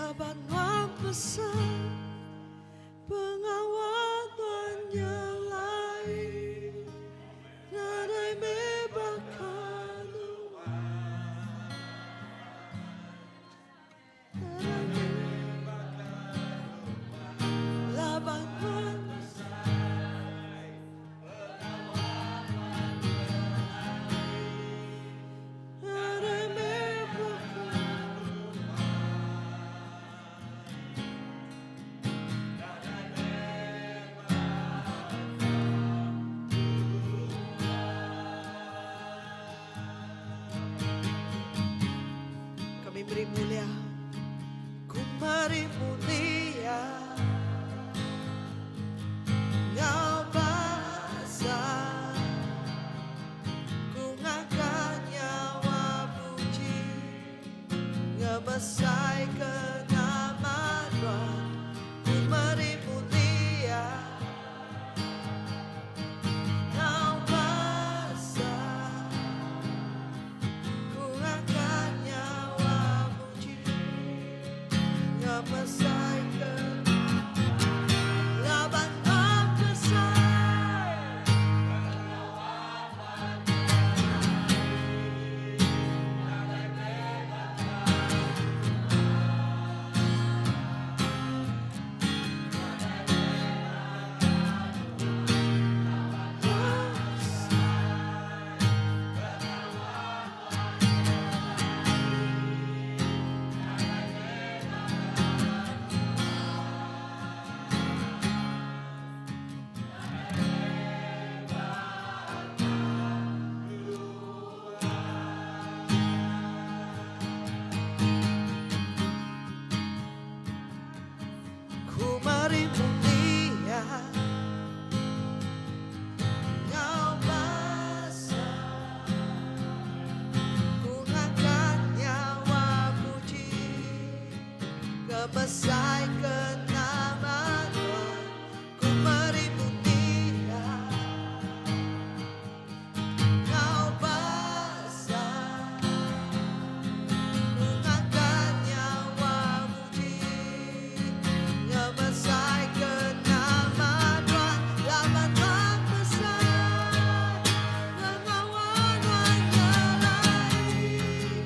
Laban besar pengawatannya lain nadai mebakan laban beri mulia, ku mari mulia, Ngau bangsa, ku ngangkat nyawa puji, ngebesai kenamaan Tuhan, ku mari mulia, Ngau bangsa, ku ngangkat nyawa Masai ke laban besar ku mari mulia, Ngau bangsa, ku ngangkat nyawa puji, ngebesai kenamaan Tuhan, ku mari mulia, Ngau bangsa, ku ngangkat nyawa puji, ngebesai kenamaan Tuhan, laban besar pengawatannya lain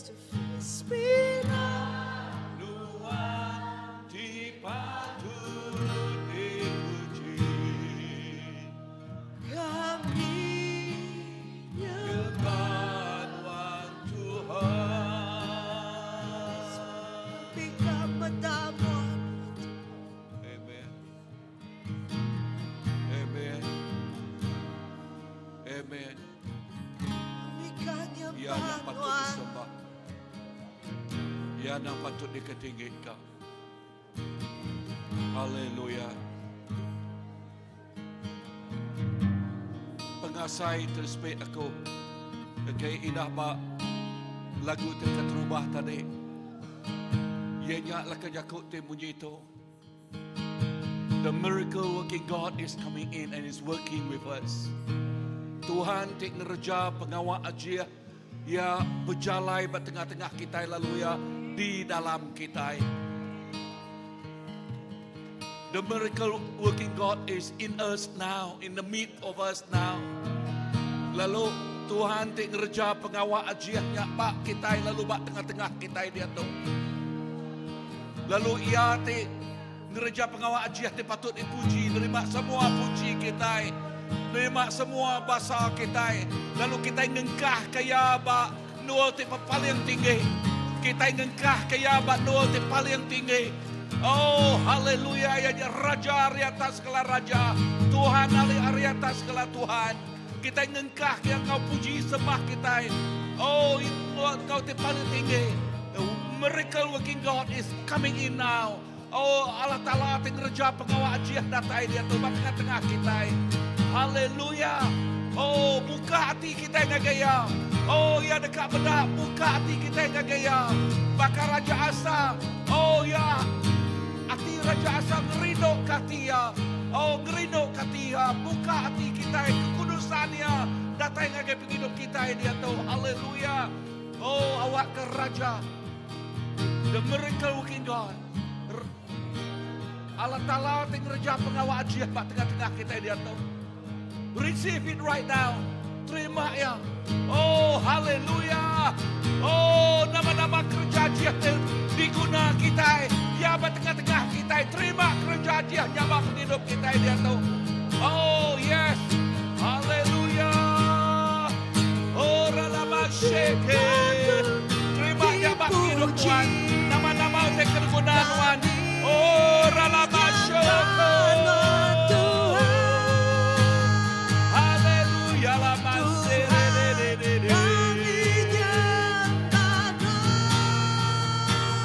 to face me now. Tuhan dipatut dipuji. Kami Kebanuan Tuhan. nyembah matamu. Amen. Amen. Amen. Kami kan Ia yang patut nyembah disembah. Ia yang patut diketinggikan. Haleluya. Pengasai terspek aku. Kaya indah ba lagu tekat rubah tadi. Ianya lah kejakut te bunyi itu. The miracle working God is coming in and is working with us. Tuhan tik ngerja pengawal aja ya berjalai di tengah-tengah kita lalu ya di dalam kita. The miracle working God is in us now, in the midst of us now. Lalu Tuhan tik ngerja pengawal ajiahnya pak kita lalu bak tengah-tengah kita dia tu. Lalu ia tik ngerja pengawal ajiah tik patut dipuji, nerima semua puji kita. Nerima semua bahasa kita. Lalu kita ngengkah kaya bak nual tik paling tinggi. Kita ngengkah kaya bak nual tik paling tinggi. Oh haleluya ya raja di atas segala raja. Tuhan di atas segala Tuhan. Kita ngengkah yang kau puji sembah kita. Oh kau tik paling tinggi. The miracle working God is coming in now. Oh Allah Ta'ala ting reja pengawal ajiah datai dia tu tengah-tengah kita. Haleluya. Oh buka hati kita yang gaya. Oh ya dekat bedah buka hati kita yang gaya. Bakar Raja Asa. Oh ya hati Raja Asa ngerindo katia. Oh ngerindo katia. Buka hati kita kekudusannya datai yang gaya penghidup kita dia tu. Haleluya. Oh awak ke Raja. The miracle working God. Allah Ta'ala ting reja pengawal ajiah bak tengah-tengah kita dia tu. Receive it right now. Terima ya. Oh haleluya. Oh nama-nama kerja ajiah diguna kita. Ya bak tengah-tengah kita. Terima kerja ajiah nyama penghidup kita dia tu. Oh yes. Haleluya. Oh ralama syeke. Terima ya bak penghidup Tuhan. Nama-nama untuk kegunaan Tuhan. Oh ralama syoko. Haleluya lama serere.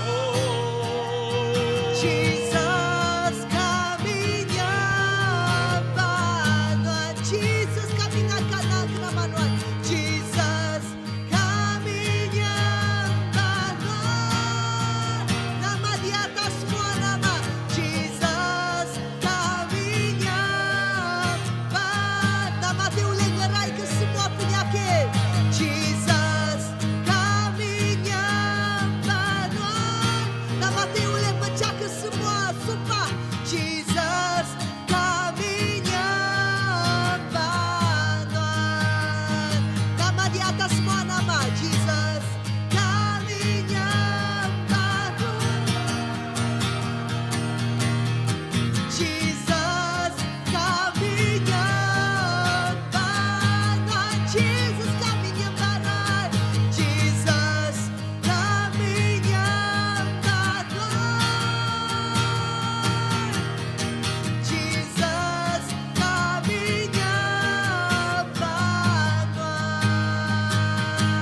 Oh Jesus kami nyembah Tuhan. Jesus kami ngangkat nama Tuhan. Jesus kami nyembah Tuhan. Nama di atas semua nama. Jesus kami nyembah. Nama dia boleh ngerai ke semua penyakit. Jesus kami nyembah Tuhan. Nama dia boleh pecah ke semua sumpah. Jesus kami nyembah Tuhan. Nama di atas semua nama. Jesus kami nyembah Tuhan. Jesus kami nyembah Tuhan. Jesus kami nyembah Tuhan. Jesus kami nyembah Tuhan. Jesus kami nyembah Tuhan.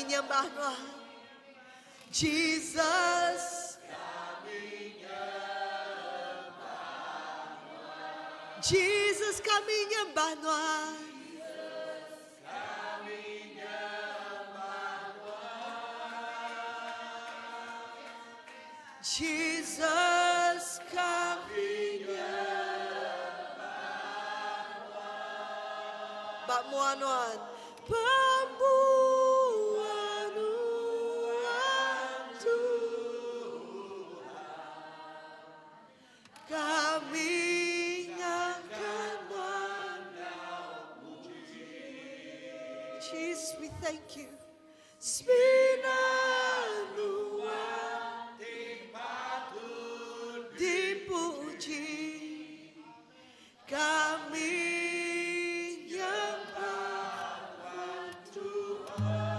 nyembah Tuhan. Jesus. Jesus kami nyembah Tuhan. Jesus kami nyembah. Bak muanuan. Pembuanuan Tuhan. Kami akan memuji. Jesus, we thank you. Spinanuan dipuji. Kami nyembah Tuhan.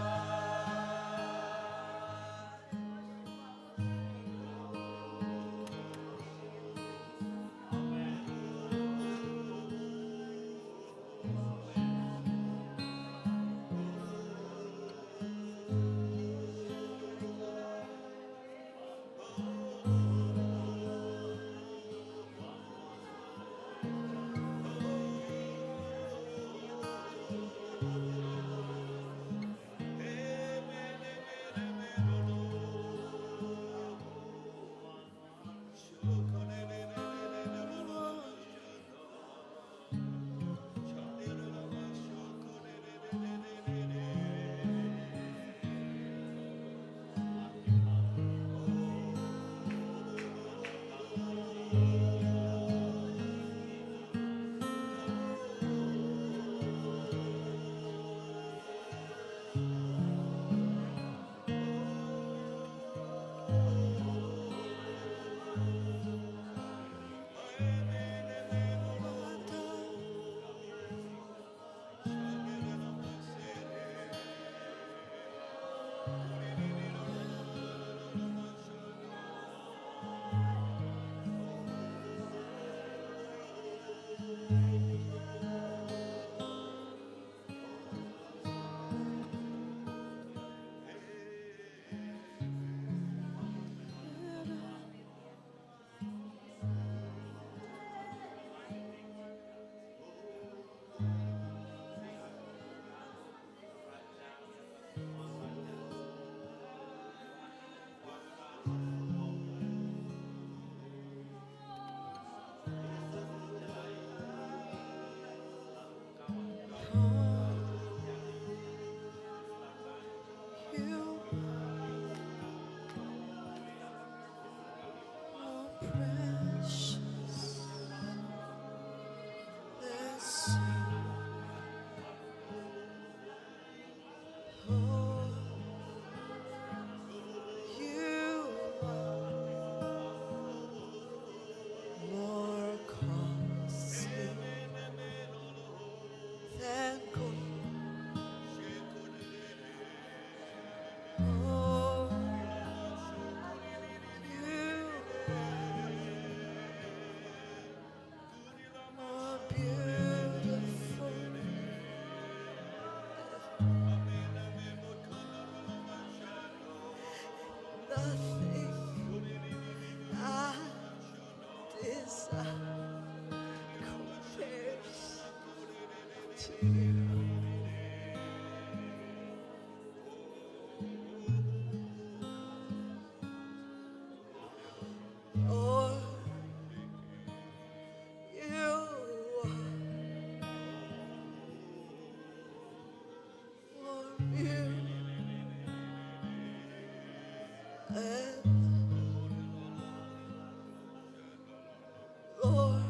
Lord,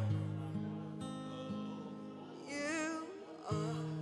you are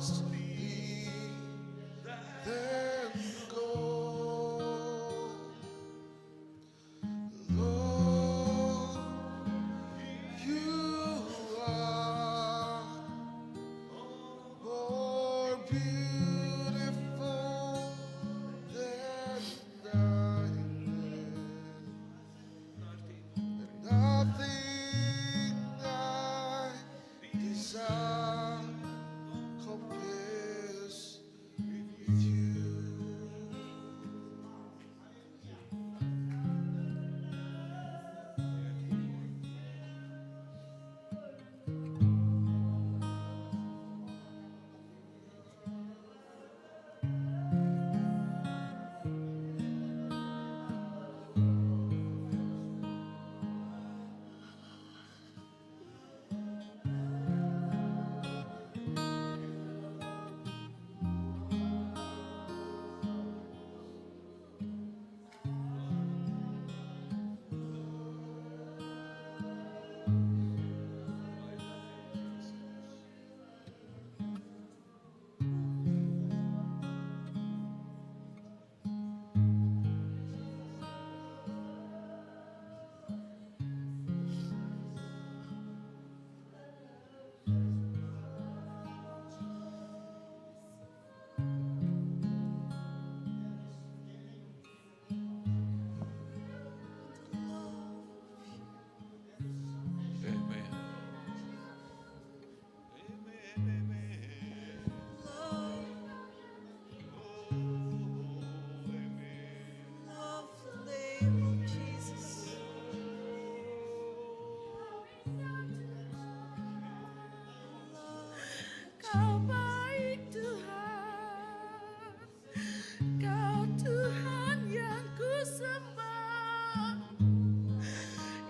costly than gold. Lord, you are more beautiful than diamond. Nothing I desire compares with you. Amen. Love the name of Jesus. Kau baik Tuhan, Kau Tuhan yang ku sembah,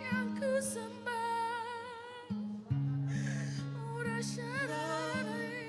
yang ku sembah. Ora syarari,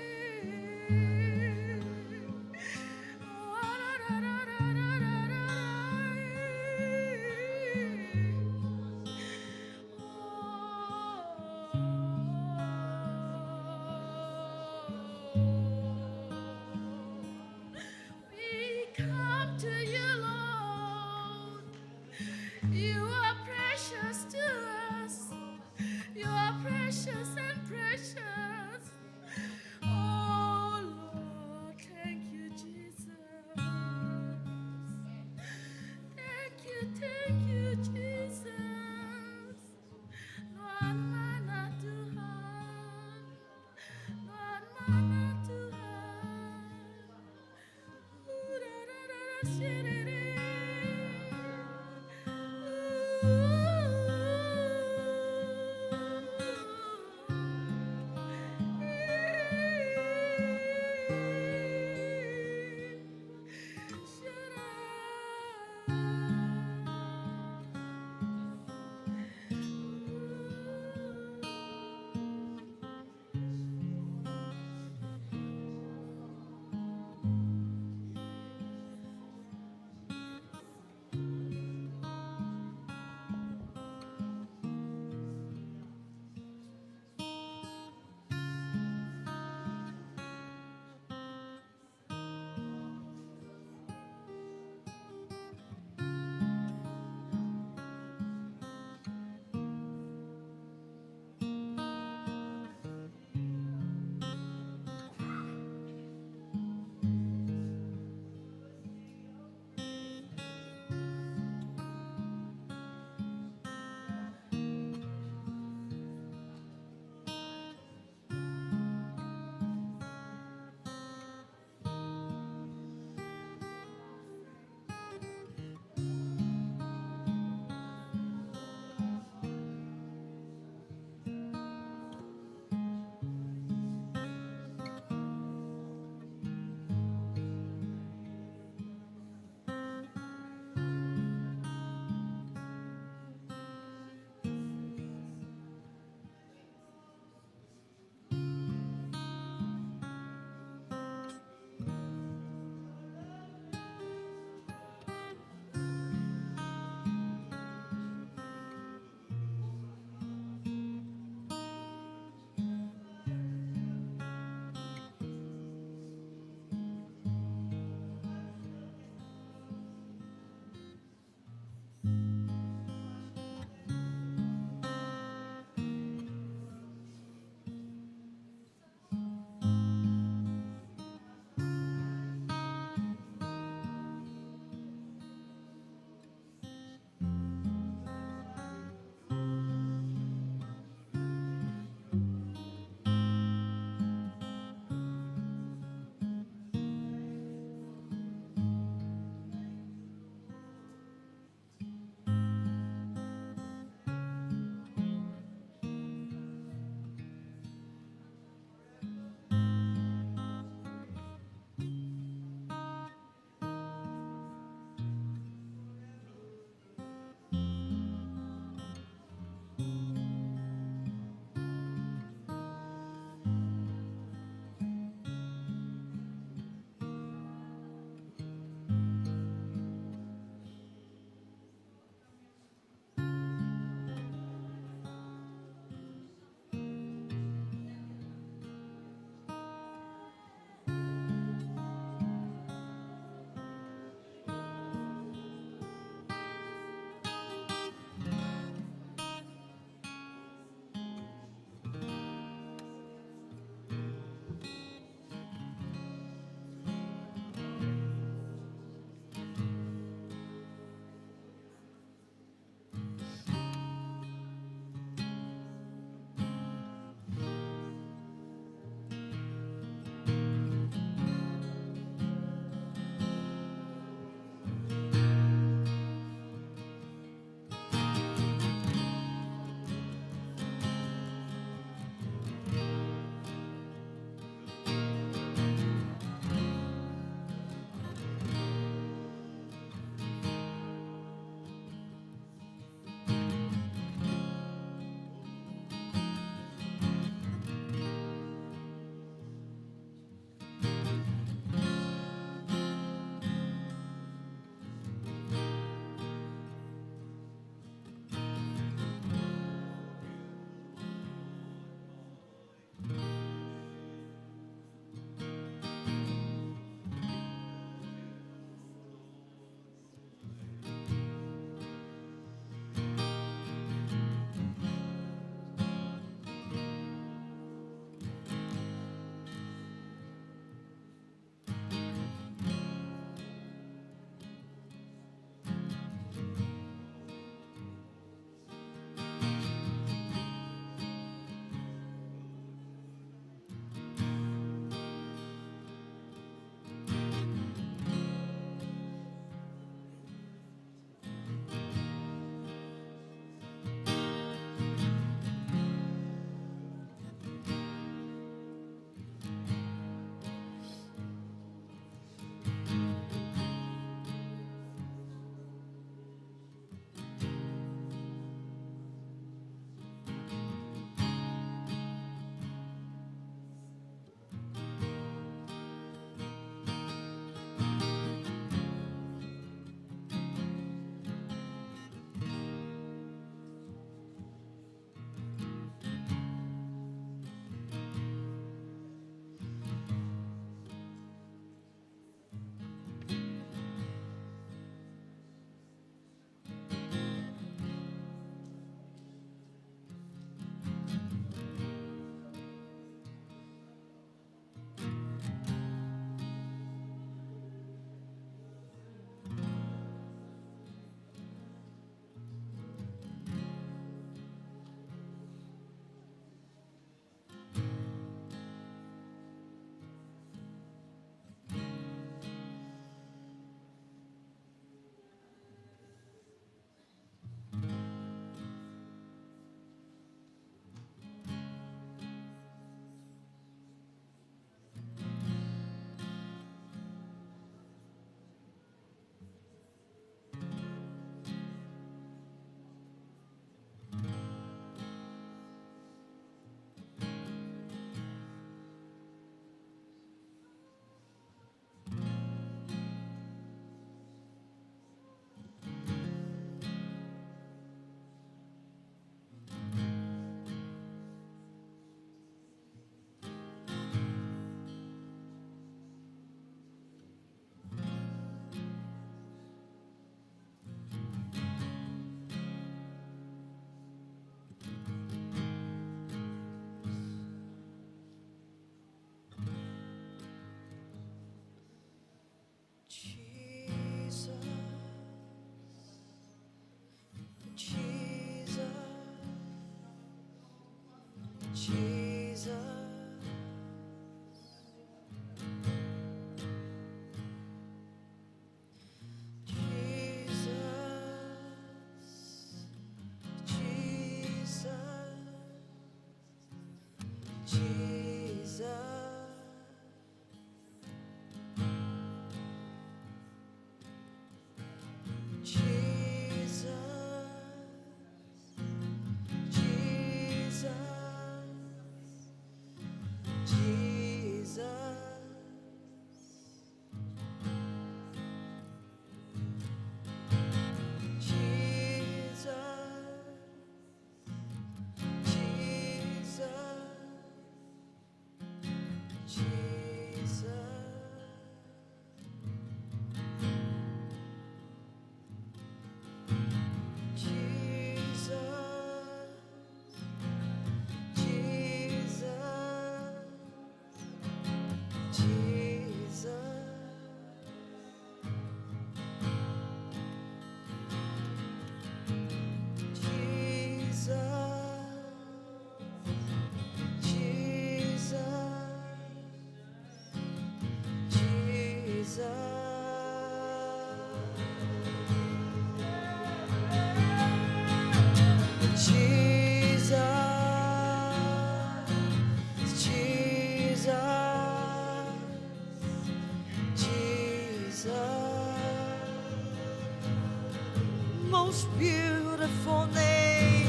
Most beautiful name,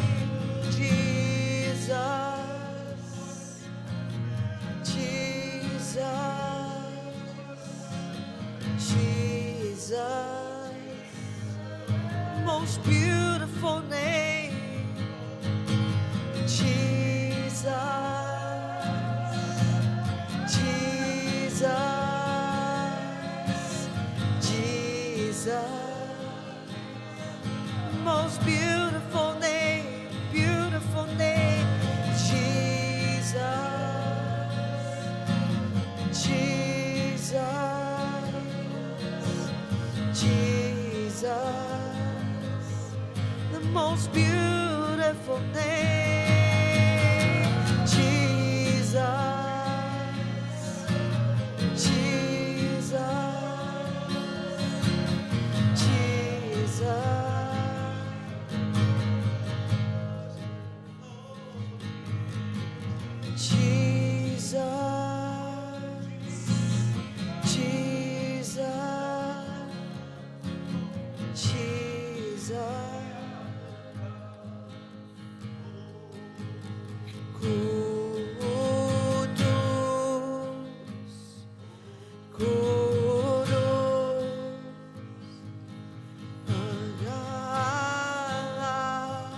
Jesus, Jesus, Jesus. Most beautiful name, Jesus, Jesus, Jesus. Most beautiful name, Jesus, Jesus, Jesus, the most beautiful name, Jesus, Jesus, Jesus. Jesus, Jesus, Jesus. Kudus, Kudus, Allah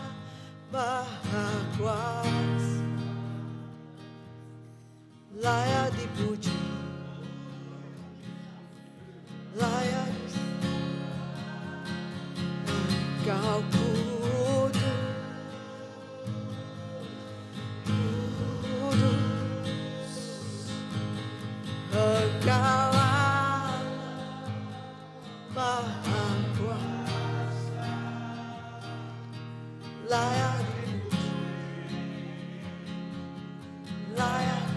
Maha Kuasa, layak dipuji, layak Engkau kudus, kudus, Engkau Allah Maha Kuasa, layak dipuji, layak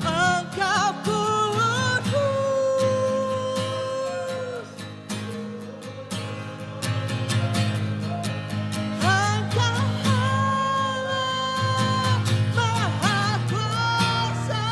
Engkau kudus, Engkau Allah Maha Kuasa,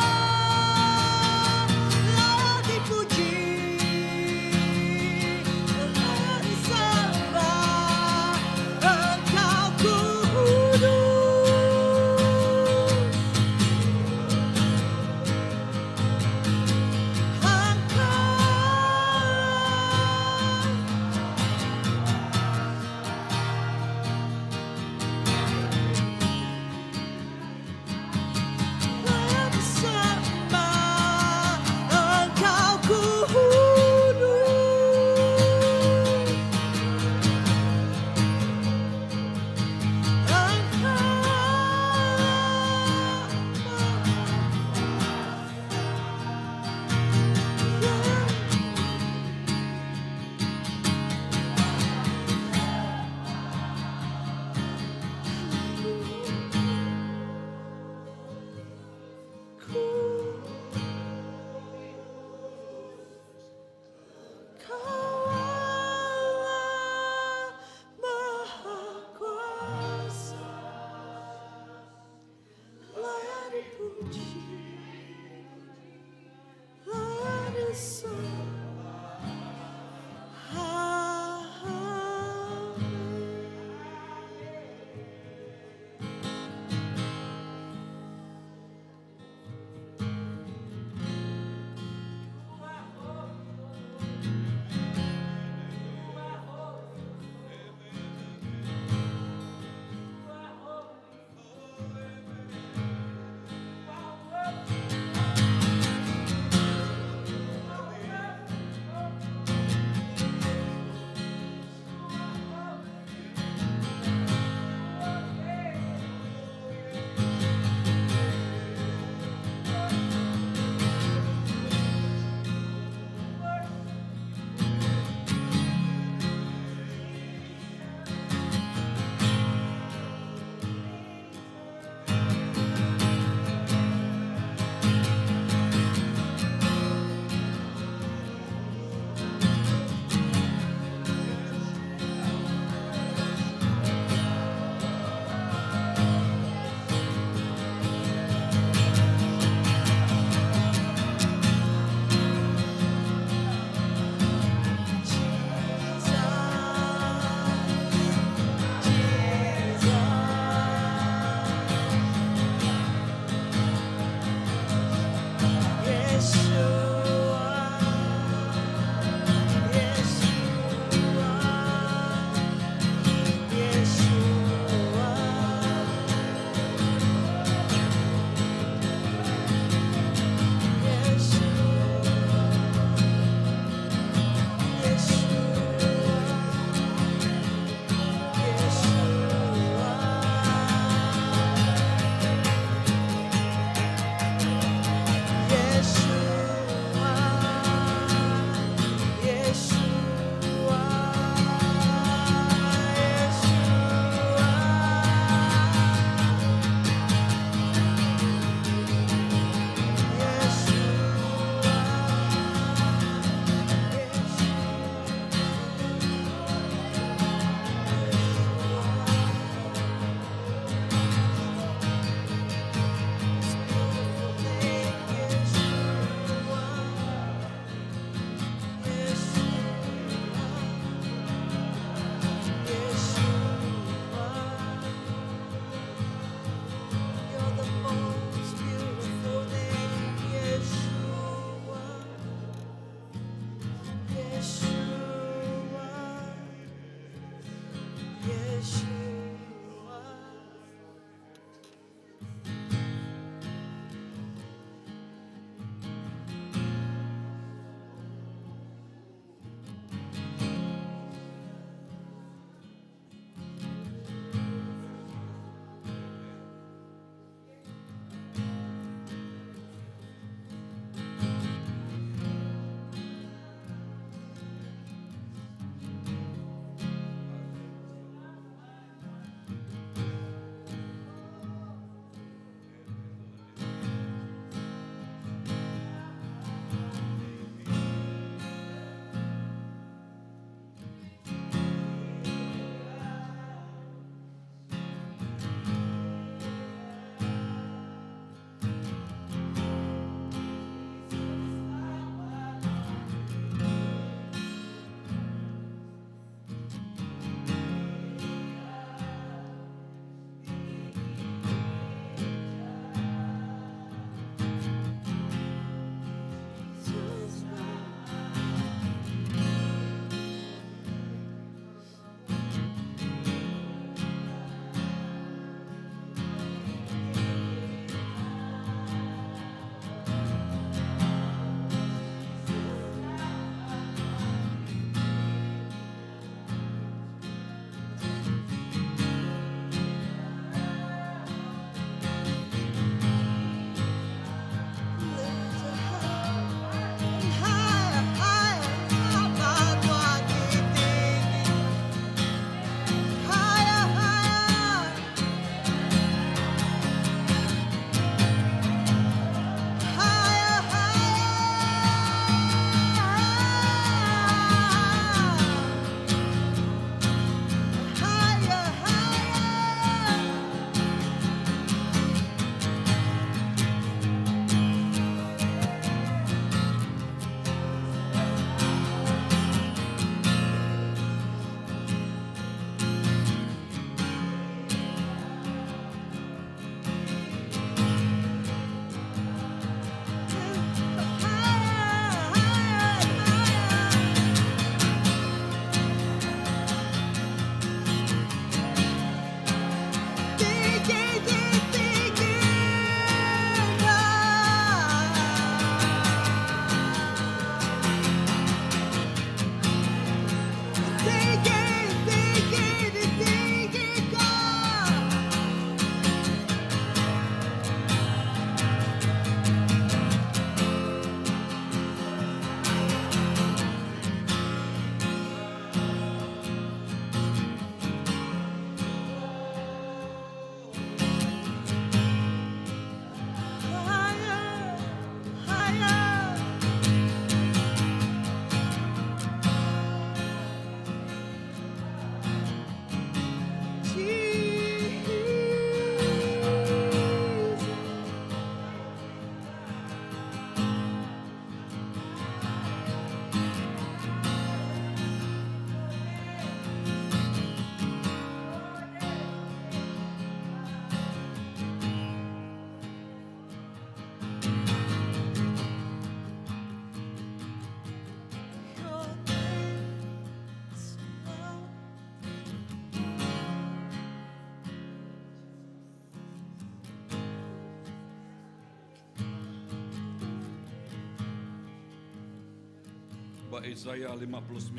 Isaiah 52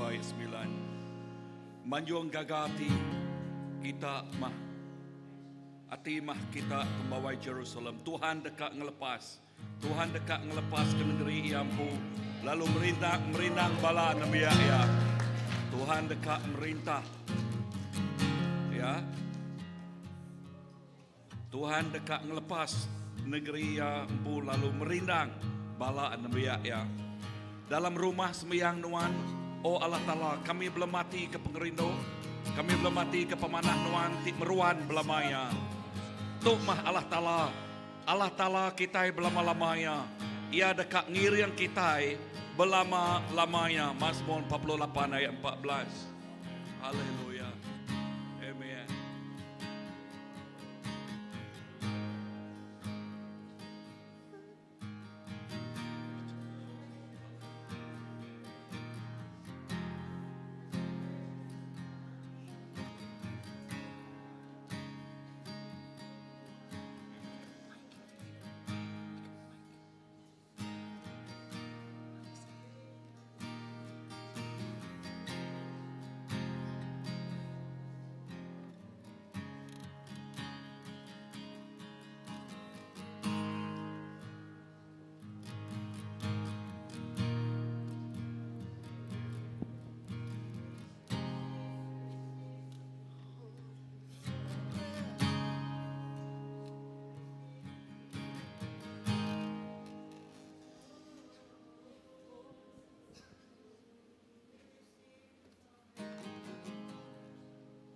ayat 9. Manjuang gagati kita mah ati mah kita kembawai Jerusalem. Tuhan dekat ngelepas. Tuhan dekat ngelepas ke negeri Iampu. Lalu merindang bala Nabi Yahya. Tuhan dekat merintah. Ya. Tuhan dekat ngelepas negeri Iampu lalu merindang bala Nabi Yahya. Dalam rumah sembahyang Nuan, oh Allah Ta'ala, kami belum mati ke pengerindo, kami belum mati ke pemanah Nuan, ti meruan belamaya. Tuk mah Allah Ta'ala kita belama-lamaya. Ia dekat ngirian kita belama-lamaya. Mazmur 48 ayat 14. Haleluya. Amen.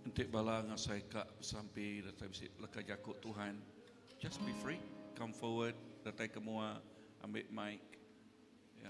Untuk bala ngasai kak sampai datang bisi leka jakut Tuhan. Just be free. Come forward. Datang kemua ambil mic. Ya.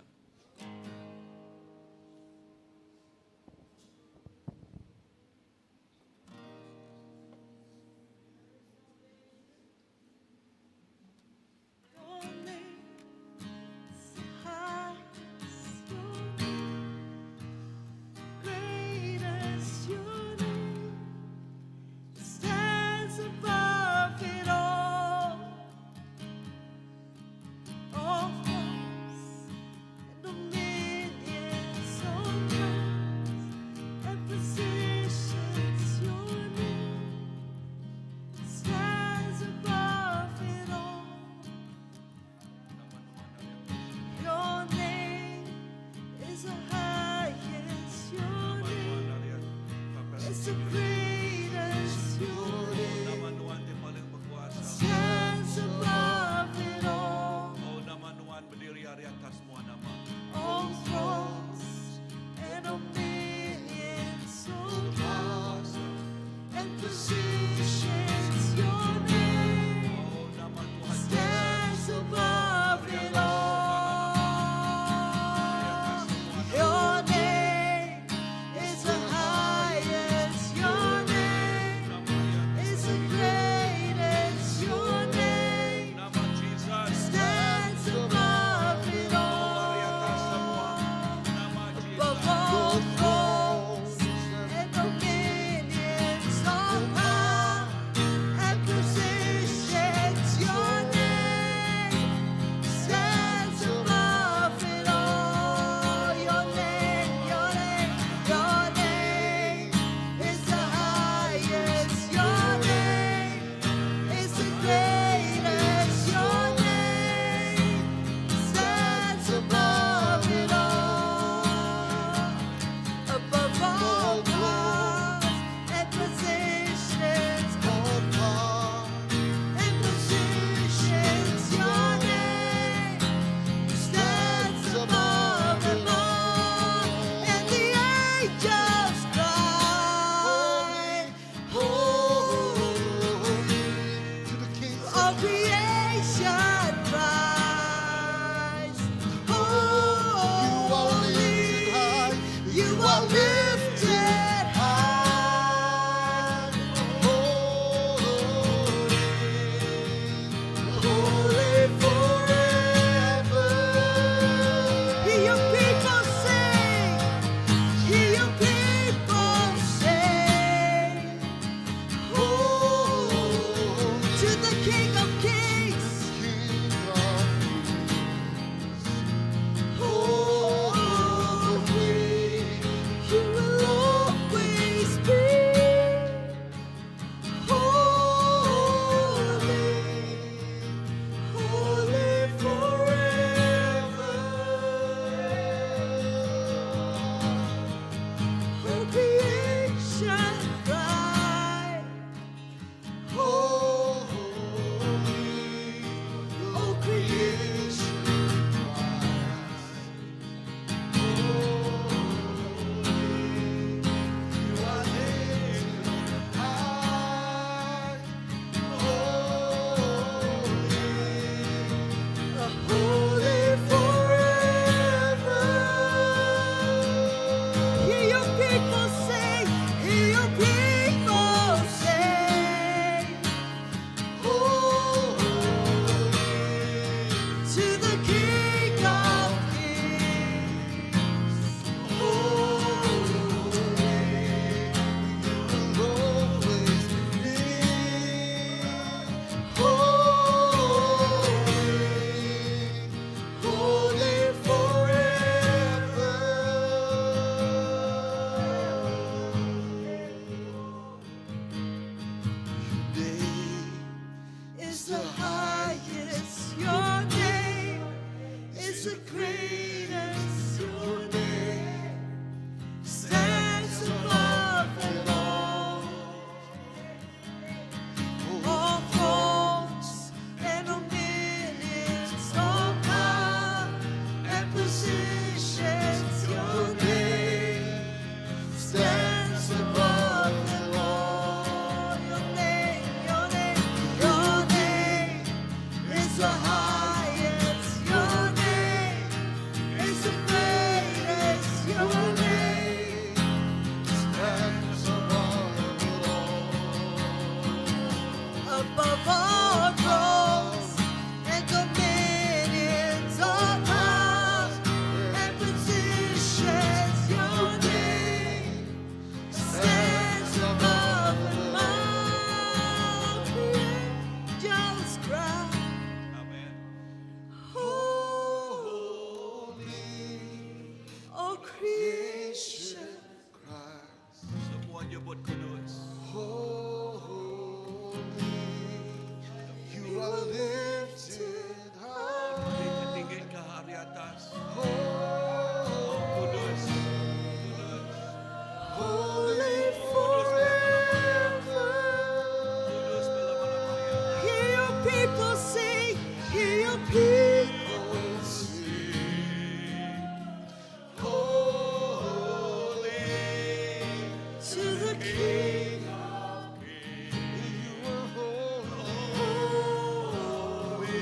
To the King of Kings. highest. Your name is the greatest. Your name stands above them all. All thrones and dominions, all power and positions. Your name stands above them all. Your name, your name, your name is the highest. Your name is the greatest. Your name stands above it all. above all thrones and dominions, all powers and positions. Your name stands above them all. The angels cry, Amen. holy, all creation. Christ, Semua nyebut kudus. holy, you are lifted high. Tinggi ke hari atas. Holy, Kudus. Kudus. Holy forever. Kudus selama-lamanya. Hear your people sing, hear your people. To the King of you are Holy.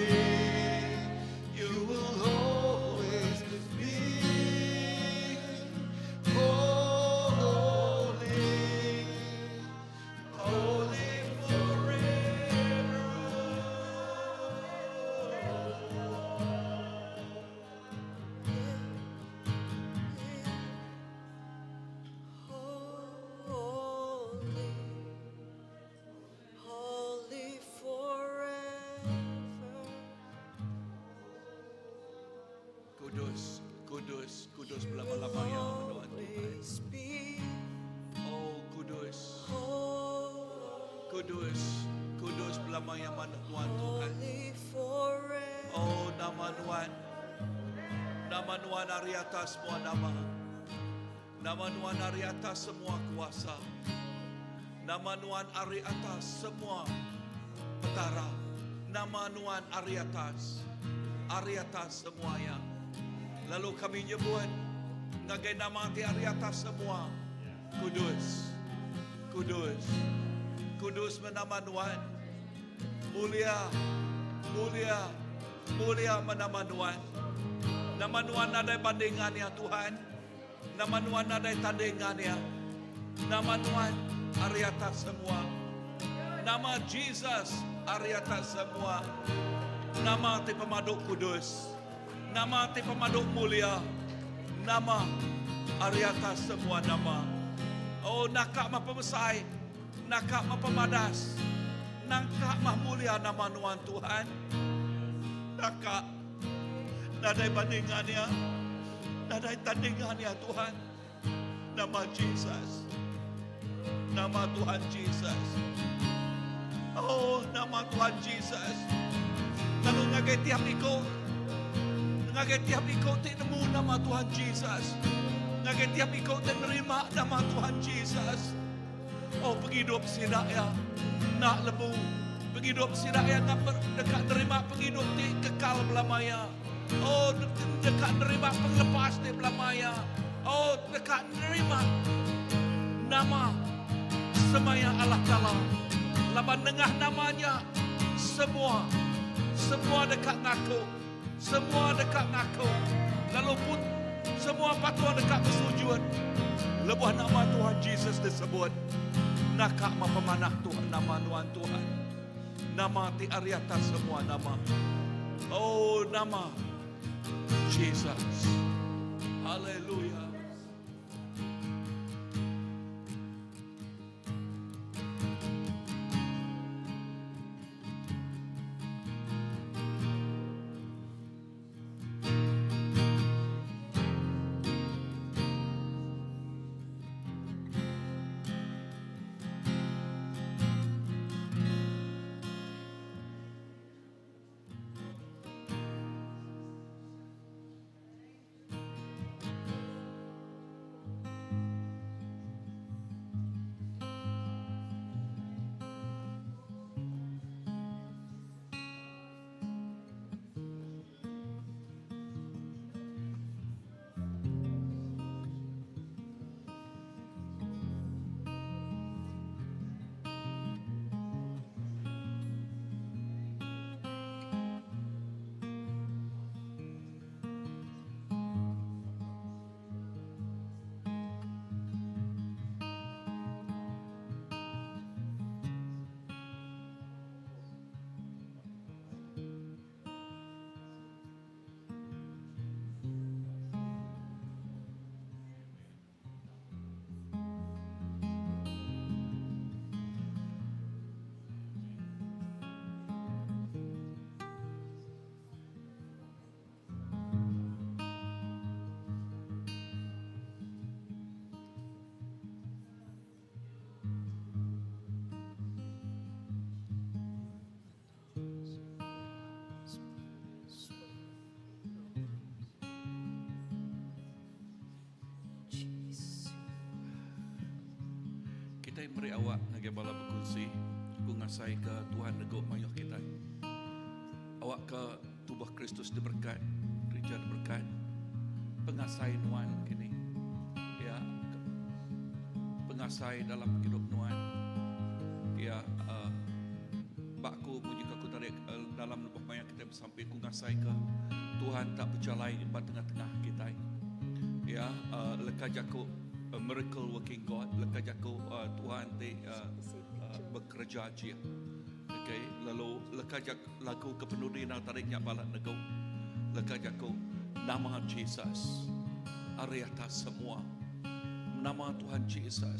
you will always be holy, holy Holy, holy forever. Kudus, kudus, kudus selama-lamanya Tuhan. Always be Oh kudus, holy, kudus, kudus selamanya mana Tuhan Tuhan. forever. Oh nama Tuhan, nama Tuhan hari atas semua nama. Nama Tuhan hari atas semua kuasa. Nama Tuhan hari atas semua petara. Nama Tuhan hari atas semuanya. Lalu kami nyebut ngagai nama ti hari atas semua. Kudus, kudus, kudus menama Tuhan. Mulia, mulia, mulia menama Tuhan. Nama Tuhan ada bandingannya Tuhan. Nama Tuhan ada tandingannya. Nama Tuhan hari atas semua. Nama Jesus hari atas semua. Nama ti pemaduk kudus. Nama ti pemaduk mulia. Nama hari atas semua nama. Oh nakak mah pemesai. Nakak mah pemadas. Nakak mah mulia nama Tuhan Tuhan. Nakak. Nadai bandingannya. Nadai tandingannya Tuhan. Nama Jesus. Nama Tuhan Jesus. Oh nama Tuhan Jesus. Lalu ngagai tiap iko. Ngagai tiap iko nemu nama Tuhan Jesus. Ngagai tiap iko menerima nama Tuhan Jesus. Oh penghidup sidaya. Nak lebu. Penghidup sidaya dekat nerima penghidup di kekal belamaya. Oh dekat nerima penglepas di belamaya. Oh dekat nerima nama semaya Allah Ta'ala. Laban dengah namanya semua dekat ngaku. Semua dekat ngaku. Lalu pun semua patuh dekat bersujud. Lebuh nama Tuhan Yesus disebut. Nakak ma pemanah Tuhan nama Tuhan. Nama ti ari atas semua nama. Oh nama Jesus. Haleluya. kita meri awak ngage bala berkongsi ku ngasai ke Tuhan nego mayah kita. Awak ke tubuh Kristus diberkat, gereja diberkat. Pengasai nuan kini. Ya, pengasai dalam hidup nuan. Ya, bakku puji aku tarik dalam lebah mayah kita sampai ku ngasai ke Tuhan tak berjalai di tengah-tengah kita. Ya, leka jaku miracle working God, leka jaku Tuhan bekerja je. Okay, lalu leka jak lagu kepenuhi nak tariknya balat nego. Leka jaku nama Jesus area atas semua. Nama Tuhan Jesus.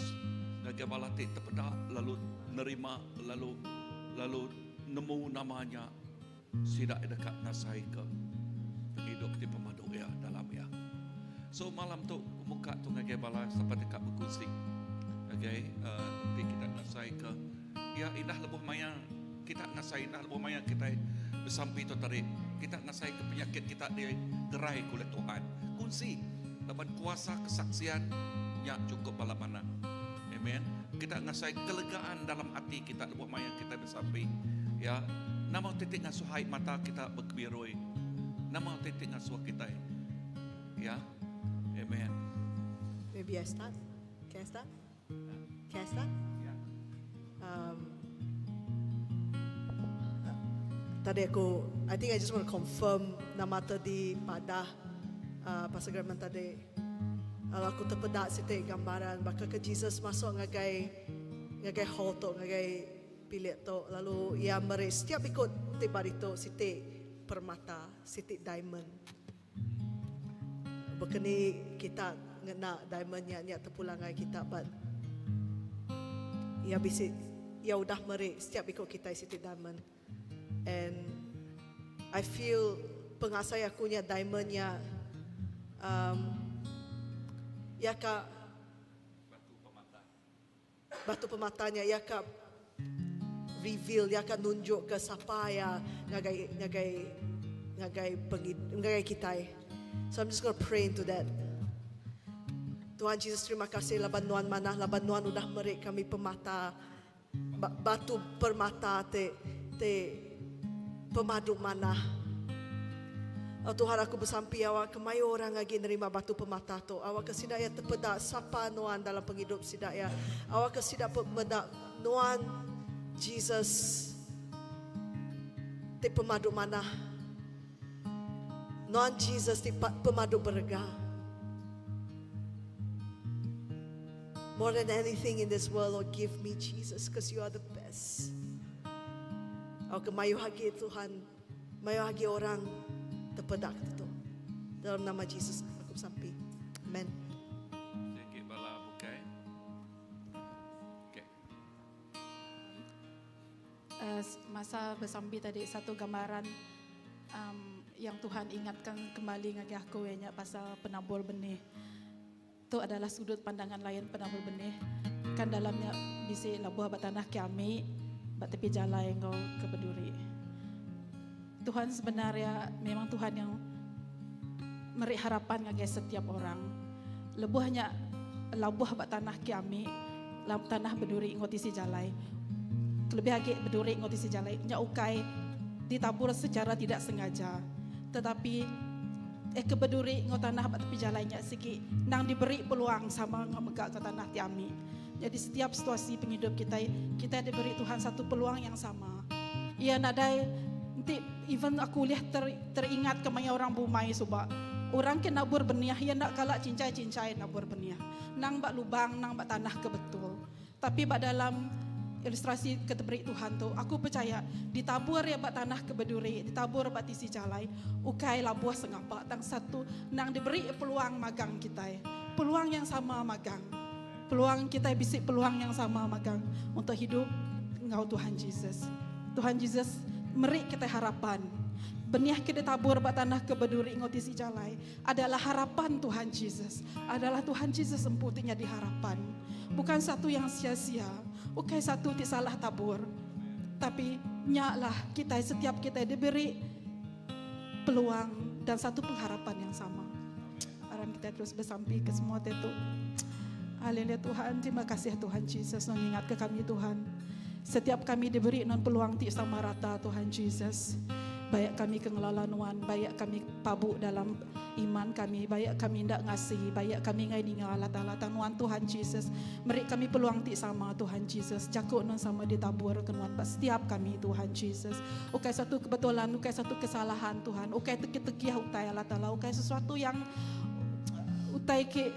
Naga balati terpedak lalu nerima lalu nemu namanya sidak dekat nasai ke hidup di pemadu ya dalam ya. So malam tu muka tu ngagai bala sampai dekat berkongsi. Okay, nanti kita nasai ke ya indah lebuh maya kita ngasai indah lebuh maya kita bersampai tu tarik kita ngasai ke penyakit kita digerai oleh Tuhan. Kunci dapat kuasa kesaksian yang cukup bala mana. Amen. Kita ngasai kelegaan dalam hati kita lebuh maya kita bersampai. Ya, nama titik ngasuhai mata kita berkebiroi. Nama titik ngasuh kita. Ya. Amen. Maybe I start. Can I start? Can I start? Tadi I think I just want to confirm nama tadi pada Pastor German tadi. Kalau aku terpedak sitik gambaran, maka ke Jesus masuk ngagai hall tu, ngagai bilik tu. Lalu ia meri setiap ikut tiba itu sitik permata, sitik diamond. Bekeni kita ngena diamondnya terpulang ngai kita, but ia bisik, ia udah meri setiap ikut kita sitik diamond. And I feel pengasai akunya diamondnya ya ka batu pematanya ya ka reveal ya ka nunjuk ke siapa ya ngagai kita. So I'm just going to pray into that. Tuhan Jesus, terima kasih laban nuan mana laban nuan udah meri kami pemata batu permata te pemadu mana. Oh, Tuhan aku bersampi awak kemayu orang lagi nerima batu pemata tu. Awak kesidaya terpedak sapa nuan dalam penghidup sidaya. Awak kesidaya pemedak nuan Jesus di pemadu mana. Nuan Jesus di pemadu berega. More than anything in this world, Lord, give me Jesus because you are the best. Awak kemayu lagi Tuhan, mayu lagi orang terpedak itu. Dalam nama Yesus aku sampai. Amen. Sikit bala bukai. Okay. Masa bersambi tadi satu gambaran yang Tuhan ingatkan kembali ngagi aku ya pasal penabur benih. Itu adalah sudut pandangan lain penabur benih. Kan dalamnya bisi labuh batanah kami, bat tepi jalan engkau ke Beduri. Tuhan sebenarnya memang Tuhan yang meri harapan ngagi setiap orang. Lebuhnya labuh bat tanah kami, tanah Beduri ngotisi jalai. Lebih lagi Beduri ngotisi jalai nya ukai ditabur secara tidak sengaja. Tetapi ke Beduri ngotanah bat tepi jalainya siki nang diberi peluang sama ngamegak ke tanah tiami. Jadi setiap situasi penghidup kita diberi Tuhan satu peluang yang sama. Ia nadai nanti even aku lihat teringat kemanya orang Bumai suba. Orang ke nabur benih, ia nak kalak cincai-cincai nabur benih. Nang bak lubang, nang bak tanah ke betul. Tapi bak dalam ilustrasi keteberi Tuhan tu, aku percaya ditabur ya bak tanah ke Beduri, ditabur bak tisi jalai, ukai labuh sengapa, tang satu nang diberi peluang magang kita. Peluang yang sama magang. Peluang kita bisik peluang yang sama magang untuk hidup engkau Tuhan Yesus. Tuhan Yesus meri kita harapan. Benih kita tabur bat tanah ke Beduri ngotisi jalai adalah harapan Tuhan Yesus. Adalah Tuhan Yesus emputinya di harapan. Bukan satu yang sia-sia. Bukan satu tidak salah tabur. Tapi nyalah kita setiap kita diberi peluang dan satu pengharapan yang sama. Aram kita terus bersampi ke semua tetu. Haleluya Tuhan, terima kasih Tuhan Yesus mengingat ke kami Tuhan. Setiap kami diberi non peluang ti sama rata Tuhan Yesus. Baik kami kengelaluan, baik kami pabuk dalam iman kami, baik kami tidak ngasih, baik kami ngai ningal Allah Ta'ala Tuhan Tuhan Yesus. Meri kami peluang ti sama Tuhan Yesus. Cakuk non sama ditabur kenuan setiap kami Tuhan Yesus. Ukai satu kebetulan, ukai satu kesalahan Tuhan, ukai teki-teki utai Allah Ta'ala, ukai sesuatu yang utai ke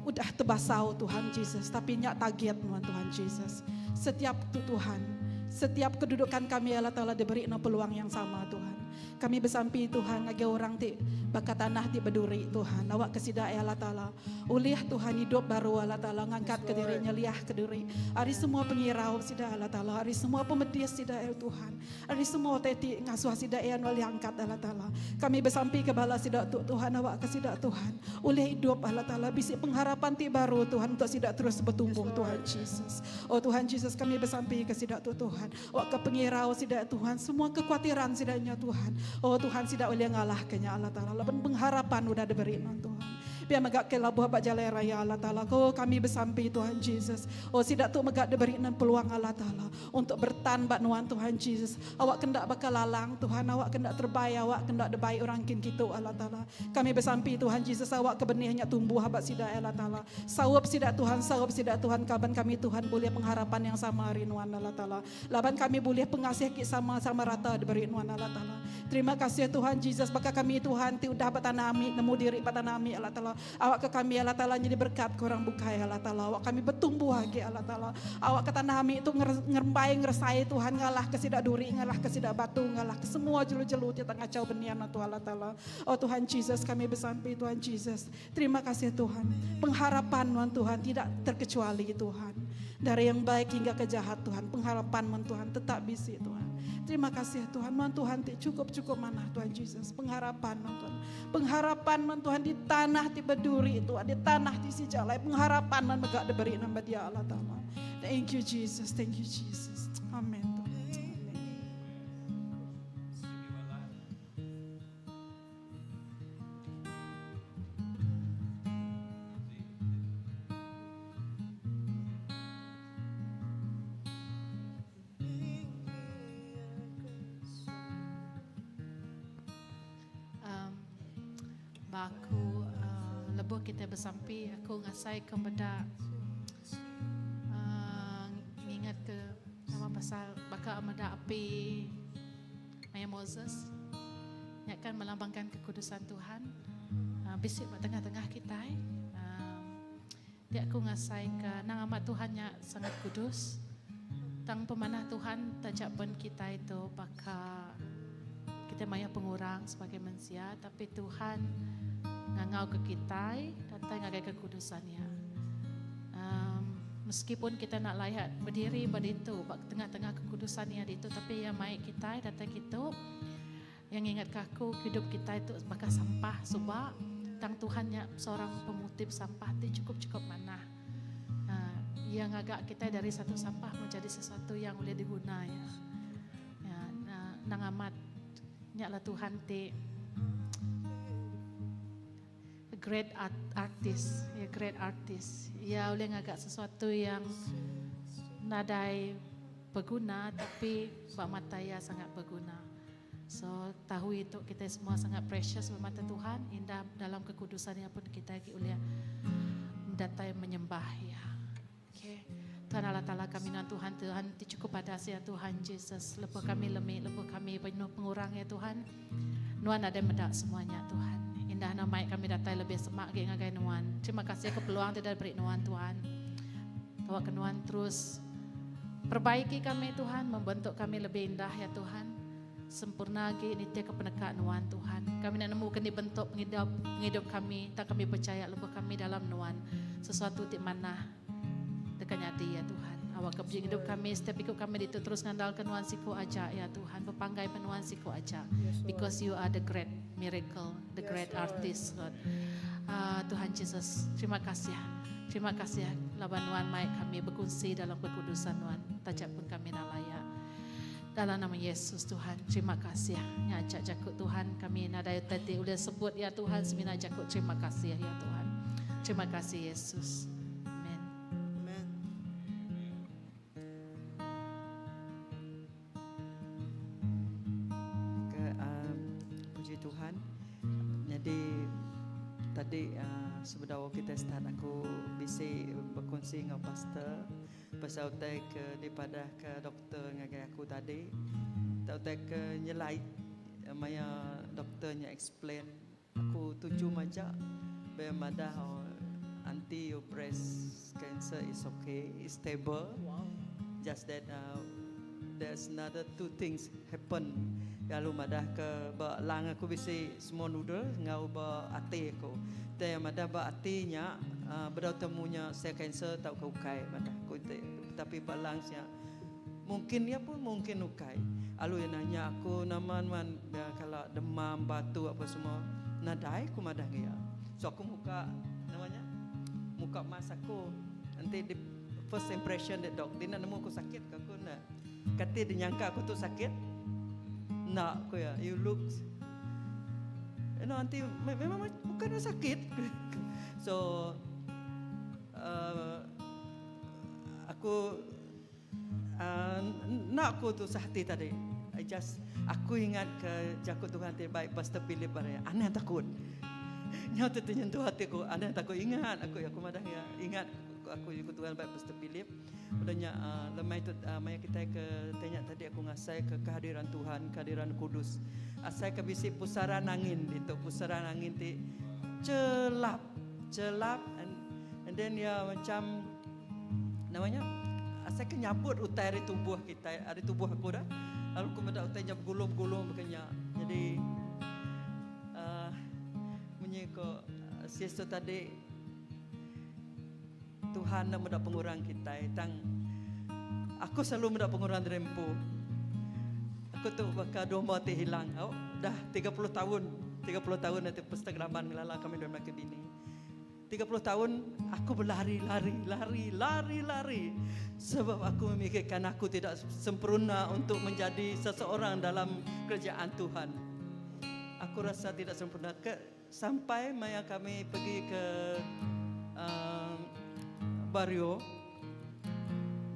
udah terbasau Tuhan Yesus, tapi nyak target Tuhan Yesus. Setiap Tuhan, setiap kedudukan kami Allah Ta'ala diberi peluang yang sama Tuhan. Kami bersampi Tuhan, lagi orang ti bakat tanah ti berduri Tuhan. Awak kesida Allah Ta'ala. Uliah Tuhan hidup baru Allah Ta'ala. Ngangkat ke dirinya, liah ke diri. Hari semua pengirau sida Allah Ta'ala. Hari semua pemedis sida Tuhan. Hari semua teti ngasuh sida wali angkat Allah Ta'ala. Kami bersampi ke bala sida Tuhan. Awak kesida Tuhan. Uliah hidup Allah Ta'ala. Bisik pengharapan ti baru Tuhan. Untuk sida terus bertumbuh Tuhan Yesus. Oh Tuhan Yesus, kami bersampi ke sida Tuhan. Awak ke pengirau sida Tuhan. Semua kekhawatiran sidanya Tuhan. Oh Tuhan tidak boleh ngalah kenya Allah Ta'ala. Laban pengharapan udah diberi Tuhan. Biar megak ke labuh bak jalai raya Allah Ta'ala. Oh kami bersampi Tuhan Yesus. Oh tidak tu megak diberi peluang Allah Ta'ala. Untuk bertan bak nuan Tuhan Yesus. Awak kendak bakal lalang Tuhan. Awak kendak terbaik. Awak kendak debaik orang kin kita Allah Ta'ala. Kami bersampi Tuhan Yesus. Awak kebenihnya tumbuh bak sidak Allah Ta'ala. Sawab sidak Tuhan. Kaban kami Tuhan boleh pengharapan yang sama hari nuan Allah Ta'ala. Laban kami boleh pengasih sama-sama rata diberi nuan Allah Ta'ala. Terima kasih Tuhan Yesus. Baka kami Tuhan ti udah batanami. Nemu diri batanami Allah Ta'ala. Awak ke kami Allah Ta'ala jadi berkat korang bukai Allah Ta'ala. Awak kami bertumbuh lagi Allah Ta'ala. Awak kata nami itu ngerempai ngeresai Tuhan. Ngalah ke sidak duri, ngalah ke sidak batu, ngalah ke semua jelu-jelu di tengah cau benian Tuhan Allah Ta'ala. Oh Tuhan Yesus, kami bersampi Tuhan Yesus. Terima kasih Tuhan. Pengharapan Tuhan tidak terkecuali Tuhan. Dari yang baik hingga ke jahat Tuhan. Pengharapan Tuhan tetap bisi Tuhan. Terima kasih Tuhan. Tuhan cukup mana Tuhan Yesus. Pengharapan Tuhan. Pengharapan Tuhan di tanah di berduri itu, di tanah di si jalai. Pengharapan megak diberi nama dia Allah Ta'ala. Thank you Jesus. Thank you Jesus. Amin Tuhan. Amin. Aku lebuh kita bersampi, aku ngasai kepada ingat ke nama pasal bakal amada api Maya Moses yang akan melambangkan kekudusan Tuhan. Bisik pada tengah-tengah kita. Dia aku ngasai ke nang amat Tuhannya sangat kudus. Tang pemanah Tuhan tajak pun kita itu bakal kita maya pengurang sebagai manusia, tapi Tuhan ngangau ke kita datang ngagai kekudusannya. Meskipun kita nak layak berdiri pada itu, tengah-tengah kekudusannya itu, tapi yang mai kita datang itu, yang ingat kaku hidup kita itu bakal sampah sebab tang Tuhannya seorang pemutih sampah itu cukup mana. Yang agak kita dari satu sampah menjadi sesuatu yang boleh diguna ya. Nang amat nyaklah Tuhan te great artist, ya great artist. Ya boleh ngagak sesuatu yang nadai berguna tapi bak mata ya sangat berguna. So tahu itu kita semua sangat precious bermata Tuhan, indah dalam kekudusannya pun kita boleh mendatai menyembah ya. Okay. Tuhan Allah Ta'ala kami nan Tuhan cukup pada ya Tuhan Yesus. Lepas kami lemih, lepas kami penuh pengurang ya Tuhan. Nuan ada medak semuanya Tuhan. Indah nama kami datai lebih semak ke ngagai Nuan. Terima kasih ke peluang tidak beri Nuan Tuhan. Bawa ke Nuan terus perbaiki kami Tuhan, membentuk kami lebih indah ya Tuhan. Sempurna lagi nitia kepenekaan Nuan Tuhan. Kami nak nemukan dibentuk penghidup kami, tak kami percaya lebih kami dalam Nuan. Sesuatu di mana dekatnya ya Tuhan. Awak kebjing hidup kami, setiap ikut kami itu terus ngandalkan Nuan siku aja ya Tuhan. Berpanggai penuan siku aja. Because you are the great miracle, the great artist Lord. Tuhan Yesus, terima kasih ya. Terima kasih ya. Laban Nuan mai kami berkongsi dalam kekudusan Nuan. Tajak pun kami nak layak. Dalam nama Yesus Tuhan, terima kasih ya. Nyajak jakut Tuhan kami nak daya tadi boleh sebut ya Tuhan. Semina jakut terima kasih ya Tuhan. Terima kasih Yesus. Amen. Tuhan. Jadi tadi sebenarnya kita start aku bisa berkongsi dengan pastor pasal utai ke daripada ke doktor ngagai aku tadi. Utai ke nyelai maya doktornya explain aku tuju maja bagaimana anti your breast cancer is okay, is stable. Just that there's another two things happen. Lalu madah ke lang aku bisa semua noodle ngau ba ate aku. Tapi madah ba atinya berdau temunya saya cancer tak ukai madah aku tapi balangsnya mungkin ya pun mungkin ukai. Lalu yang nanya aku naman kalau demam batu apa semua nadai aku madah dia. So aku muka namanya muka mas aku nanti di first impression that dog dia nak nemu aku sakit ke aku nak kata dia nyangka aku tu sakit nak aku ya you look nanti memang bukan sakit so aku nak aku tu sahati tadi aku ingat ke jaku Tuhan terbaik Pastor Philip baraya aneh takut nyata teryentuh hatiku aneh takut ingat aku madah ya ingat aku ikut Tuhan baik Pastor Philip udahnya lemai tu maya kita ke tanya tadi aku ngasai ke kehadiran Tuhan kehadiran kudus asai ke bisi pusaran angin itu pusaran angin ti celap and then ya macam namanya asai ke nyabut utai dari tubuh kita dari tubuh aku dah lalu aku mendak utai jab gulung-gulung begenya jadi menyiko siesto tadi Tuhan nak mendak pengurang kita tang aku selalu mendak pengurang rempu aku tu bakal domba ti hilang dah 30 tahun nanti Instagraman ngelala kami dalam ke bini 30 tahun aku berlari sebab aku memikirkan aku tidak sempurna untuk menjadi seseorang dalam kerajaan Tuhan. Aku rasa tidak sempurna sampai maya kami pergi ke Bario.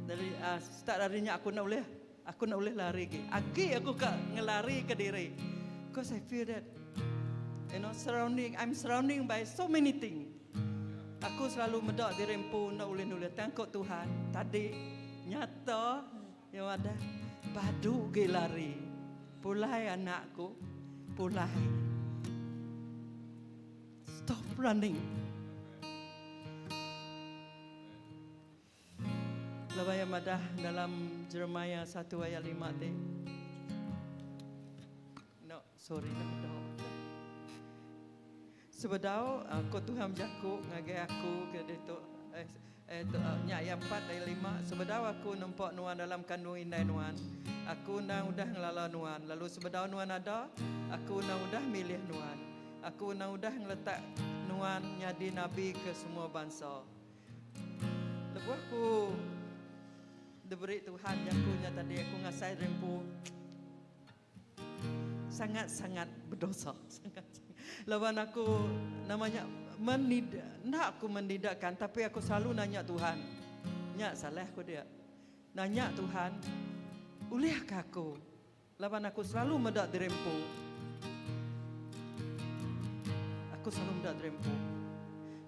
Dari start harinya aku nak boleh lari lagi. Aku ngelari ke diri. Because I feel that I'm surrounding by so many things. Aku selalu medak di rempu nak ulin-ulin tangkap Tuhan. Tadi nyata yang ada badu ke lari. Pulai anakku, pulai. Stop running. Labaya madah dalam Jeremiah 1 ayat 5 teh. No, sorry nak sebedau aku Tuhan jaku ngagai aku ke itu nya ayat 4 ayat 5 sebedau aku nampak nuan dalam kandung indai nuan aku nang udah ngelala nuan lalu sebedau nuan ada aku nang udah milih nuan aku nang udah ngeletak nuan nyadi nabi ke semua bangsa lepas aku diberi Tuhan jakunya tadi aku ngasai rempu sangat-sangat berdosa lawan aku namanya nak aku mendidakkan tapi aku selalu nanya Tuhan nyak salah aku dia nanya Tuhan ulihkah aku lawan aku selalu medak dirempu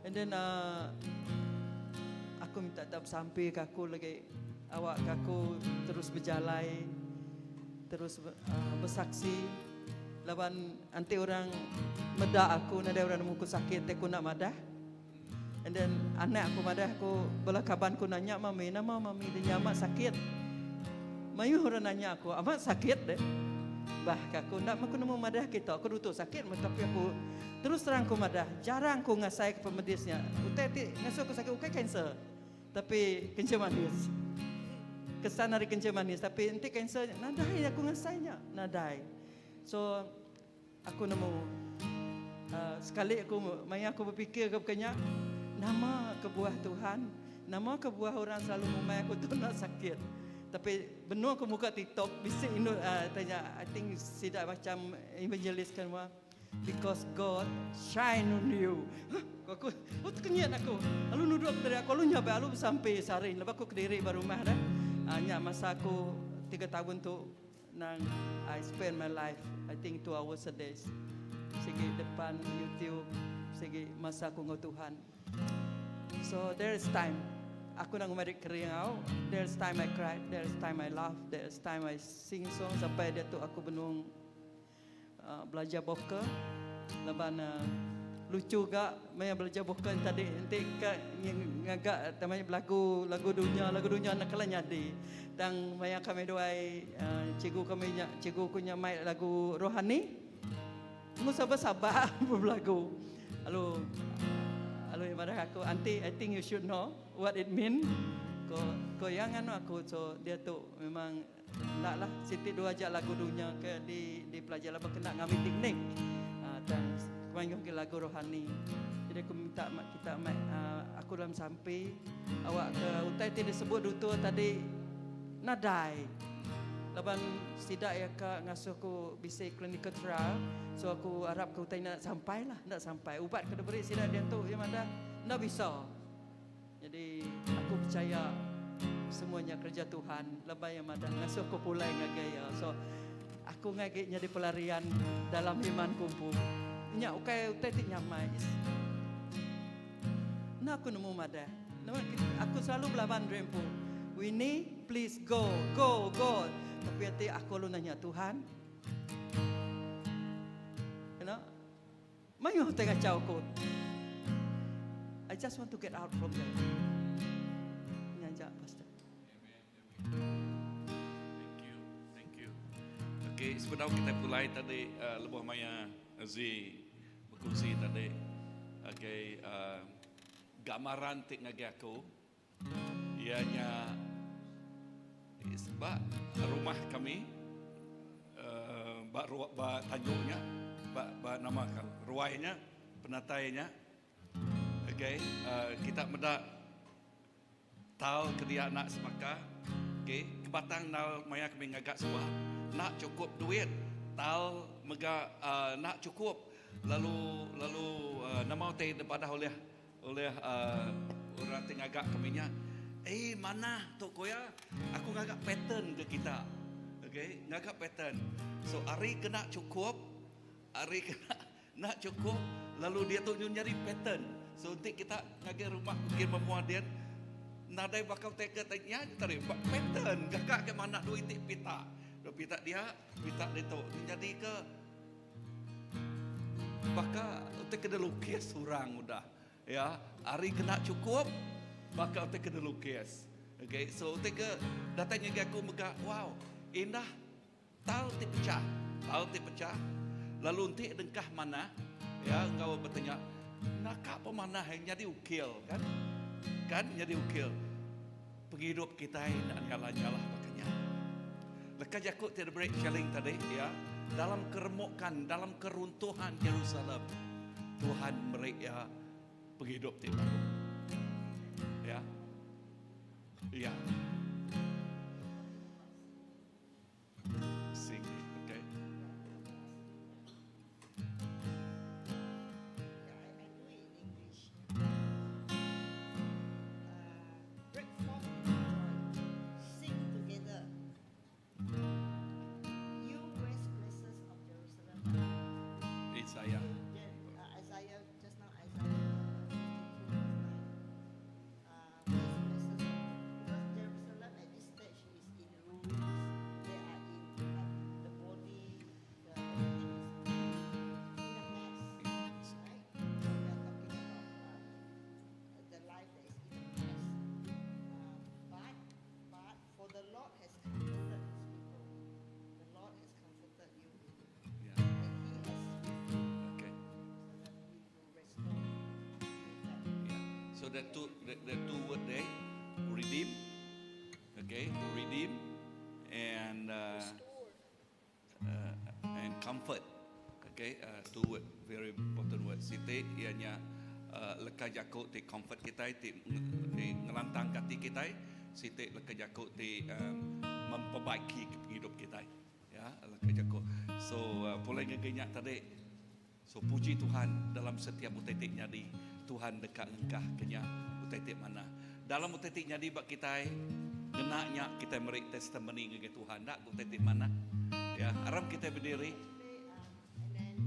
and then aku minta tak sampai ke aku lagi awak ke aku terus berjalan terus bersaksi lawan nanti orang medak aku nada orang muka sakit aku nak madah and then anak aku madah aku belakaban aku nanya mami nama mami dia amat sakit mayu orang nanya aku amat sakit deh bah aku nak aku nemu madah kita aku duduk sakit tapi aku terus terang aku madah jarang aku ngasai ke pemedisnya utai ngasuh aku sakit ukai cancer tapi kencing manis kesan hari kencing manis tapi nanti cancer nadai aku ngasainya nadai. So aku nemu sekali aku berfikir kebukannya nama kebuah Tuhan, nama kebuah orang selalu memang aku tu nak sakit. Tapi benar aku buka TikTok bisa tanya I think tidak macam evangelist kan because God shine on you. Aku kenyat aku. Lalu nuduk dari aku lalu nyoba lalu sampai saring lepas aku ke diri baru rumah dah. Hanya masa aku 3 tahun tu nang I spend my life I think 2 hours a day segi depan YouTube, segi masa aku ngau Tuhan. So there is time. Aku nang merik keriau. There's time I cry, there's time I laugh, there's time I sing song sampai dia tu aku benung belajar boka. Leban lucu gak maya belajar boka tadi nanti ngagak tamanya lagu dunia nak kala nyadi. Dan maya kami doai cikgu kunya mai lagu rohani. Mu sabar berlagu. Lalu ibarat aku, auntie, I think you should know what it mean. Ko yang anu aku, so dia tu memang nak lah. Siti dua aja lagu dunia ke di pelajar lah kena ngambil teknik. Dan kemarin ke lagu rohani. Jadi aku minta kita aku dalam sampai awak ke utai tadi sebut dutu tadi nadai. Laban sidak ya kak ngasuh aku bisa clinical trial. So aku harap kau tanya nak sampai. Ubat kena beri sidak dia tu yang ada nak bisa. Jadi aku percaya semuanya kerja Tuhan. Lebay yang ada ngasuh aku pulai ngagaya. So aku ngaganya di pelarian dalam iman kumpu. Nya ukai utai ti nyamai. Nah aku nemu mada. Aku selalu belaban rempu. Winnie, please go. Tapi nanti aku lalu nanya Tuhan, mayu tengah cakap. I just want to get out from there. Nyanja, Pastor. Thank you. Okay, sebelum kita mulai tadi lebih maya Aziz berkongsi tadi. Okay, gambaran tik ngagi aku, ianya sebab rumah kami, bak tajuknya, bak nama ruainya, penatainya. Okay, kita mendak tahu kedia nak semaka. Okay, kebatang nal maya kami ngagak sebuah nak cukup duit, tahu mega nak cukup, lalu nama teh daripada oleh orang tingagak kaminya. Mana Tok Koya? Aku ngagak pattern ke kita. Okay, ngagak pattern. So hari kena cukup, nak cukup, lalu dia tu nyari pattern. So nanti kita ngagak rumah mungkin memuadian, nadai bakal teka tanya tadi pattern. Gagak ke mana duit pita dia tu. Jadi ke bakal untuk kena lukis orang udah. Ya, hari kena cukup. Bakal kita kena lukis. Okay, so kita datangnya ke aku mega, wow, indah. Tahu ti pecah. Lalu nanti dengkah mana? Ya, engkau bertanya, nak apa mana yang jadi ukil kan? Kan jadi ukil. Penghidup kita ini nyala-nyala makanya. Lekas aku tidak break sharing tadi ya. Dalam keremukan, dalam keruntuhan Yerusalem, Tuhan mereka penghidup ti baru. Ya. Sing, okay. Break forth in joy. Sing together. You rest places of Jerusalem. Isaiah. Isaiah, just now Isaiah 52 verse 9. Because Jerusalem at this stage is in ruins. They are the body, everything is in a mess. Right? We are talking about the life that is in a mess. But for the Lord has comforted his people. The Lord has comforted you. Yeah. And he has Okay. so that we will restore you back. Yeah. So that two word there, redeem. Okay, redeem and comfort. Okay, two word, very important word. Siti ianya lekas jakut ti comfort kita, ti ngelantang hati kita. Siti lekas jakut ti memperbaiki hidup kita. Ya, lekas jakut. So boleh ngegenyak tadi. So puji Tuhan dalam setiap utetik nyadi Tuhan dekat engkah kenya utetik mana. Dalam utetik nyadi bak kita genaknya kita merik testimoni ngege Tuhan dak utetik mana. Ya, aram kita berdiri. And then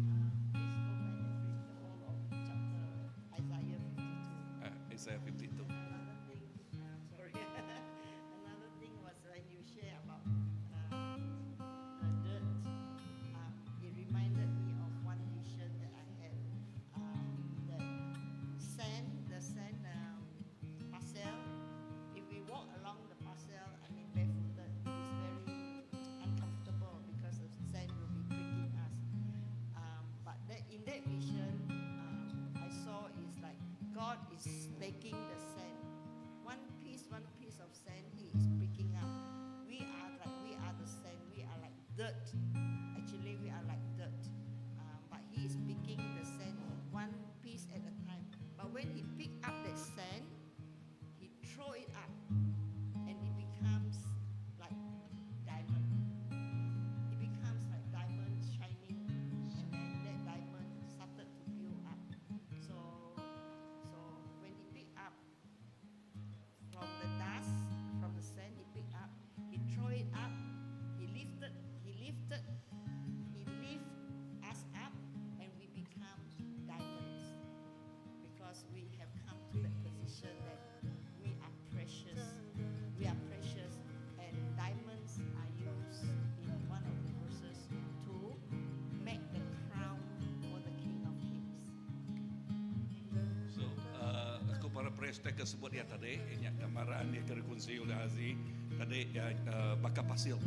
is taking the sand. One piece of sand he is picking up. We are the sand. We are like dirt. Actually, we are like dirt. But he is picking the sand one piece at a time. But when he pick up that sand, he throw it up, and it becomes like diamond. It becomes like diamond shining, and that diamond started to build up. So when he pick up from the dust, from the sand, he pick up, he throw it up, he lift us up, and we become diamonds. Because we have come to that position that we are precious. We are precious, and diamonds are used in one of the verses to make the crown for the King of Kings. So, aku para prestek sebut dia tadi, ini gambaran yang direkonsili oleh Hazi tadi bakar pasir.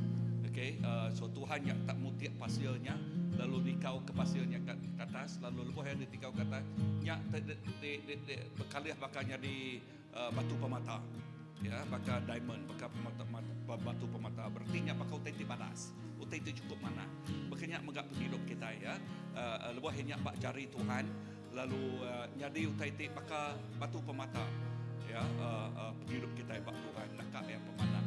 Okay, so Tuhan yang tak mutiak pasirnya, lalu dikau ke pasirnya ke atas, lalu lepas yang dikau ke atas, nyak berkaliah bakarnya di batu pemata, ya, bakar diamond, bakar batu pemata. Berarti nyak bakal utai badas, utai itu cukup mana? Makanya megak penghidup kita, ya. Lepas yang nyak bak jari Tuhan, lalu nyadi utai bakar batu pemata, ya, penghidup kita bak Tuhan, nakak yang pemana.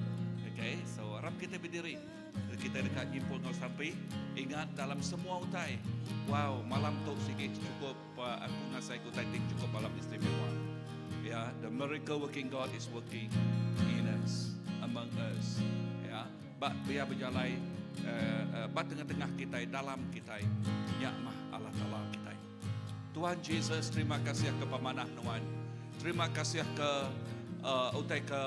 Okay, so harap kita berdiri. Kita dekat Impul Ngau Sampai. Ingat dalam semua utai. Wow, malam tu sikit cukup. Aku ngasai utai cukup malam istimewa. Ya, the miracle working God is working in us, among us. Ya, bak biar berjalai. Bak tengah-tengah kita, dalam kita. Ya mah Allah Taala kita. Tuhan Yesus, terima kasih ke pemanah Tuhan. Terima kasih ke utai ke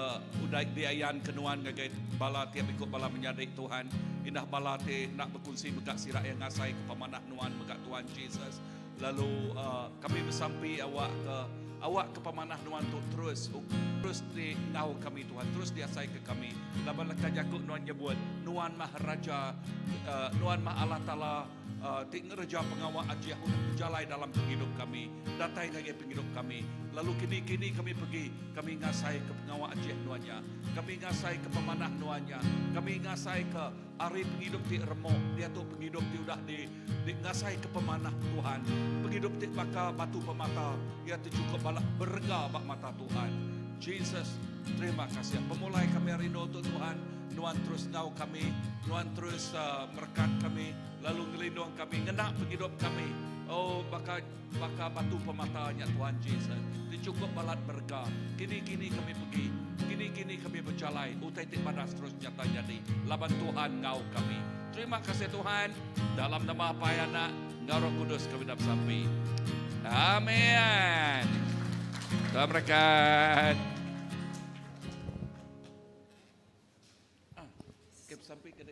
udai diayan kenuan ngagai bala tiap ikut bala menyadari Tuhan indah bala te nak berkongsi megak sirak yang ngasai ke pemanah nuan megak Tuhan Yesus. Lalu kami bersampi awak ke pemanah nuan tu terus di ngau kami Tuhan, terus diasai ke kami. Laban lekah jakut nuan nyebut nuan maharaja, nuan mah Allah Taala. Tinggerja pengawal ajiah untuk berjalai dalam penghidup kami, datai lagi penghidup kami. Lalu kini kami pergi, kami ngasai ke pengawal ajiah nuanya, kami ngasai ke pemanah nuanya, kami ngasai ke ari penghidup di remuk, dia tu penghidup di udah di ngasai ke pemanah Tuhan, penghidup di baka batu pemata, dia tu cukup balak berga bak mata Tuhan. Jesus, terima kasih. Pemulai kami hari ini untuk Tuhan. Tuhan terus ngau kami, Tuhan terus merekat kami, lalu ngelindung kami, ngenak penghidup kami. Oh, baka batu pematanya Tuhan Yesus. Dicukup balat berga. Kini kami pergi, kini kami berjalai. Utai tik padas terus nyata jadi. Laban Tuhan ngau kami. Terima kasih Tuhan. Dalam nama apa ya nak? Ngau Roh Kudus kami dapat sampai. Amin. Tuhan berkat. Sampai ke